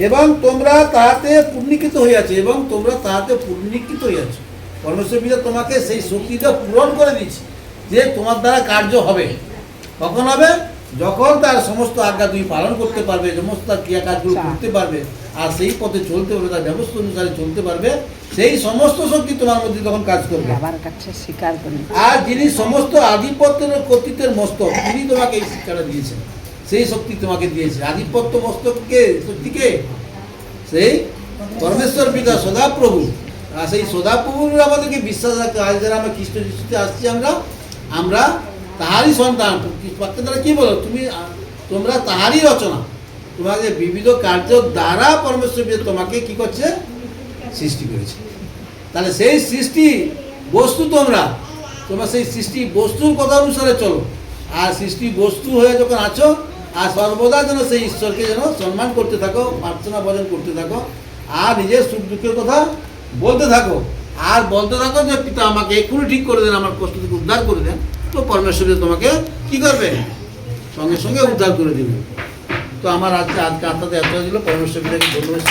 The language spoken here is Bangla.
এবং তোমরা তাহাতে পূর্ণীকৃত হইয়াছে, পরমেশ্বর পিতা তোমাকে সেই শক্তিটা পূরণ করে দিচ্ছে যে তোমার দ্বারা কার্য হবে। কখন হবে? যখন তার সমস্ত আজ্ঞা তুমি পালন করতে পারবে, সমস্ত তার ক্রিয়াকাজগুলো করতে পারবে, আর সেই পথে চলতে পারবে, তার ব্যবস্থা অনুসারে চলতে পারবে, সেই সমস্ত শক্তি তোমার মধ্যে তখন কাজ করবে। আর যিনি সমস্ত আধিপত্যের কর্তৃত্বের মস্তক, তিনি তোমাকে এই শিক্ষাটা দিয়েছেন, সেই শক্তি তোমাকে দিয়েছে। আধিপত্য মস্তককে, শক্তিকে সেই পরমেশ্বর পিতা সদাপ্রভু। আর সেই সদাপ্রভুর আমাদেরকে বিশ্বাস রাখতে, আজ যারা আমরা খ্রিস্ট যিশুতে আসছি, আমরা তাহারই সন্তান। বাক্যের দ্বারা কি বলো? তোমরা তাহারই রচনা, তোমাকে বিবিধ কার্য দ্বারা পরমেশ্বর পিতা তোমাকে কি করছে? সৃষ্টি করেছে। তাহলে সেই সৃষ্টি বস্তু তোমরা সেই সৃষ্টি বস্তুর কথা অনুসারে চলো। আর সৃষ্টি বস্তু হয়ে যখন আছো, আর সর্বদা যেন সেই ঈশ্বরকে যেন সম্মান করতে থাকো, প্রার্থনা ভজন করতে থাকো, আর নিজের সুখ দুঃখের কথা বলতে থাকো, আর বলতে থাকো যে পিতা আমাকে এক্ষুনি ঠিক করে দেন, আমার কষ্ট থেকে উদ্ধার করে দেন। তো পরমেশ্বর তোমাকে কি করবে? সঙ্গে সঙ্গে উদ্ধার করে দেবে। তো আমার আজকে আপনাদের এত ছিল। পরমেশ্বর পিতাকে ধন্যবাদ।